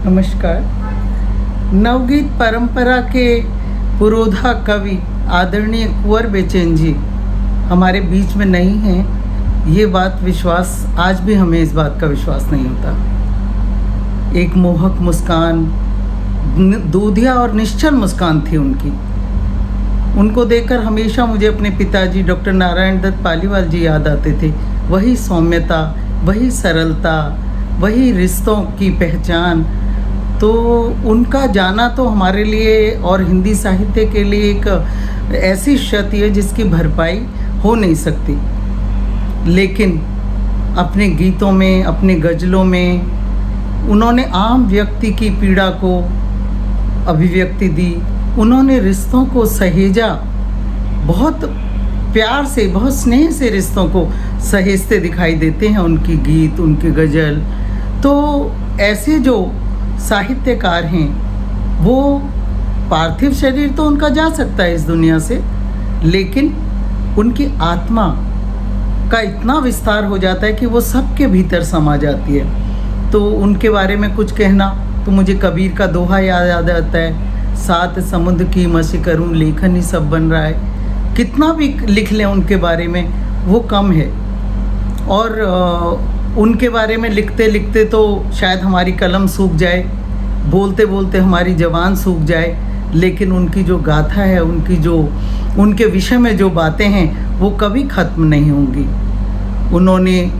नमस्कार। नवगीत परंपरा के पुरोधा कवि आदरणीय कुंवर बेचैन जी हमारे बीच में नहीं हैं। ये बात विश्वास आज भी हमें इस बात का विश्वास नहीं होता। एक मोहक मुस्कान, दूधिया और निश्चल मुस्कान थी उनकी। उनको देखकर हमेशा मुझे अपने पिताजी डॉक्टर नारायण दत्त पालीवाल जी याद आते थे। वही सौम्यता, वही सरलता, वही रिश्तों की पहचान। तो उनका जाना तो हमारे लिए और हिंदी साहित्य के लिए एक ऐसी क्षति है जिसकी भरपाई हो नहीं सकती। लेकिन अपने गीतों में, अपने गज़लों में उन्होंने आम व्यक्ति की पीड़ा को अभिव्यक्ति दी। उन्होंने रिश्तों को सहेजा, बहुत प्यार से, बहुत स्नेह से रिश्तों को सहेजते दिखाई देते हैं उनकी गीत, उनकी गज़ल। तो ऐसे जो साहित्यकार हैं वो पार्थिव शरीर तो उनका जा सकता है इस दुनिया से, लेकिन उनकी आत्मा का इतना विस्तार हो जाता है कि वो सबके भीतर समा जाती है। तो उनके बारे में कुछ कहना तो मुझे कबीर का दोहा याद आता है, सात समुद्र की मसी करूं लेखन ही सब बन रहा है। कितना भी लिख लें उनके बारे में वो कम है। और उनके बारे में लिखते लिखते तो शायद हमारी कलम सूख जाए, बोलते बोलते हमारी ज़बान सूख जाए, लेकिन उनकी जो गाथा है, उनके विषय में जो बातें हैं वो कभी ख़त्म नहीं होंगी। उन्होंने,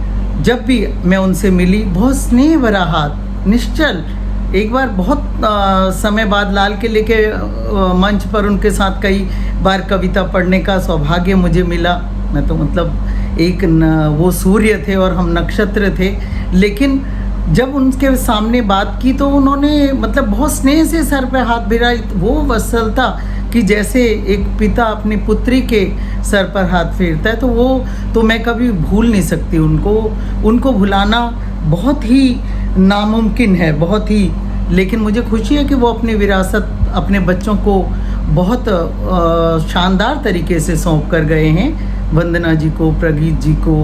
जब भी मैं उनसे मिली, बहुत स्नेह भरा हाथ, निश्चल। एक बार बहुत समय बाद लाल किले के मंच पर उनके साथ कई बार कविता पढ़ने का सौभाग्य मुझे मिला। मैं तो वो सूर्य थे और हम नक्षत्र थे, लेकिन जब उनके सामने बात की तो उन्होंने बहुत स्नेह से सर पे हाथ फिराई। वो वत्सलता कि जैसे एक पिता अपनी पुत्री के सर पर हाथ फेरता है, तो वो तो मैं कभी भूल नहीं सकती। उनको भुलाना बहुत ही नामुमकिन है, बहुत ही। लेकिन मुझे खुशी है कि वो अपनी विरासत अपने बच्चों को बहुत शानदार तरीके से सौंप कर गए हैं, वंदना जी को, प्रगीत जी को,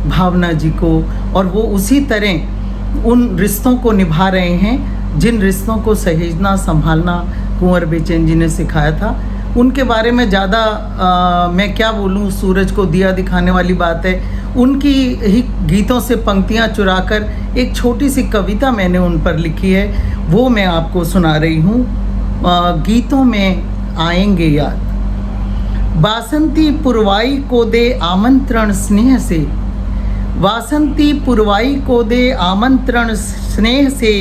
भावना जी को। और वो उसी तरह उन रिश्तों को निभा रहे हैं जिन रिश्तों को सहेजना, संभालना कुंवर बेचैन जी ने सिखाया था। उनके बारे में ज़्यादा मैं क्या बोलूँ, सूरज को दिया दिखाने वाली बात है। उनकी ही गीतों से पंक्तियाँ चुराकर एक छोटी सी कविता मैंने उन पर लिखी है, वो मैं आपको सुना रही हूँ। गीतों में आएंगे याद। वासंती पुरवाई को दे आमंत्रण स्नेह से, वासंती पुरवाई को दे आमंत्रण स्नेह से,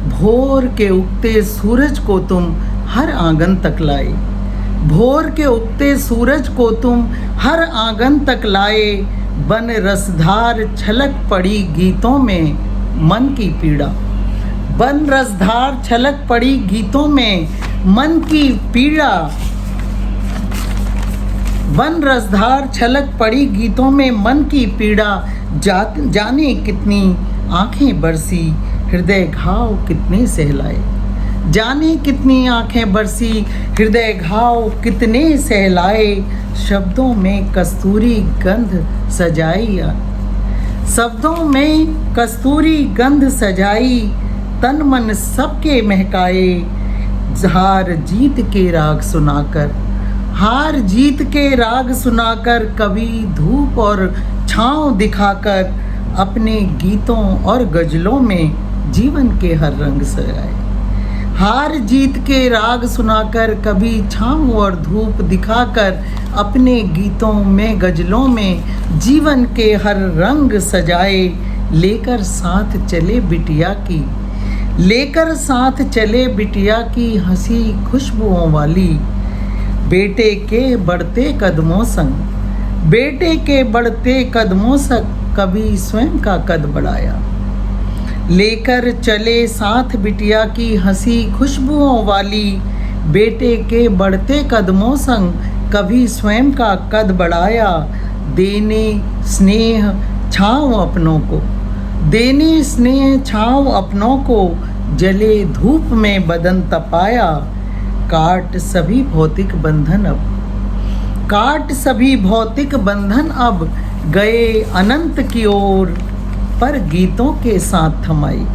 भोर के उगते सूरज को तुम हर आंगन तक लाए, भोर के उगते सूरज को तुम हर आंगन तक लाए। बन रसधार छलक पड़ी गीतों में मन की पीड़ा, बन रसधार छलक पड़ी गीतों में मन की पीड़ा, बन रसधार छलक पड़ी गीतों में मन की पीड़ा। जाने कितनी आंखें बरसी हृदय घाव कितने सहलाए, जाने कितनी आंखें बरसी हृदय घाव कितने सहलाए। शब्दों में कस्तूरी गंध सजाई, शब्दों में कस्तूरी गंध सजाई, तन मन सबके महकाए। हार जीत के राग सुनाकर, हार जीत के राग सुनाकर, कभी धूप और छाँव दिखाकर, अपने गीतों और गज़लों में जीवन के हर रंग सजाए। हार जीत के राग सुनाकर, कभी छाँव और धूप दिखाकर, अपने गीतों में गज़लों में जीवन के हर रंग सजाए। लेकर साथ चले बिटिया की, लेकर साथ चले बिटिया की हंसी खुशबुओं वाली, बेटे के बढ़ते कदमों संग, बेटे के बढ़ते कदमों संग, कभी स्वयं का कद बढ़ाया। लेकर चले साथ बिटिया की हंसी खुशबुओं वाली, बेटे के बढ़ते कदमों संग, कभी स्वयं का कद बढ़ाया। देने स्नेह छाँव अपनों को, देने स्नेह छाँव अपनों को, जले धूप में बदन तपाया। काट सभी भौतिक बंधन अब, काट सभी भौतिक बंधन अब, गए अनंत की ओर, पर गीतों के साथ थमाई,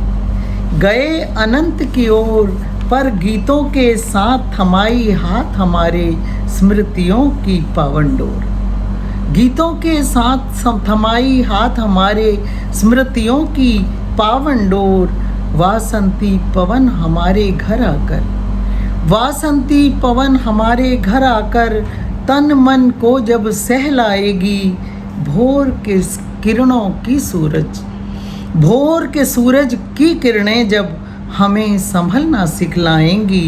गए अनंत की ओर, पर गीतों के साथ थमाई हाथ हमारे स्मृतियों की पावन डोर। गीतों के साथ थमाई हाथ हमारे स्मृतियों की पावन डोर। वासंती पवन हमारे घर आकर, वासंती पवन हमारे घर आकर, तन मन को जब सहलाएगी, भोर के किरणों की सूरज, भोर के सूरज की किरणें जब हमें संभलना सिखलाएंगी,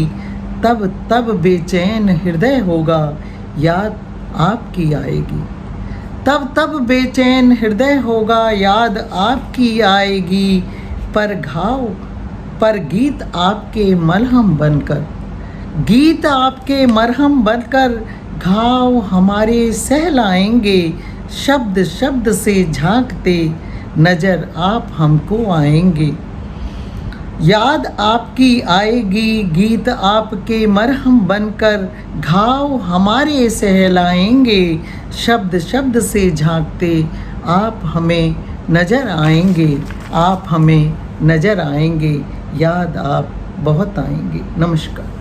तब तब बेचैन हृदय होगा, याद आपकी आएगी। तब तब बेचैन हृदय होगा, याद आपकी आएगी। पर घाव पर गीत आपके मलहम बनकर, गीत आपके मरहम बनकर, घाव हमारे सहलाएंगे। शब्द शब्द से झांकते नजर आप हमको आएंगे, याद आपकी आएगी। गीत आपके मरहम बनकर, घाव हमारे सहलाएंगे। शब्द शब्द से झांकते आप हमें नजर आएंगे, आप हमें नजर आएंगे, याद आप बहुत आएंगे। नमस्कार।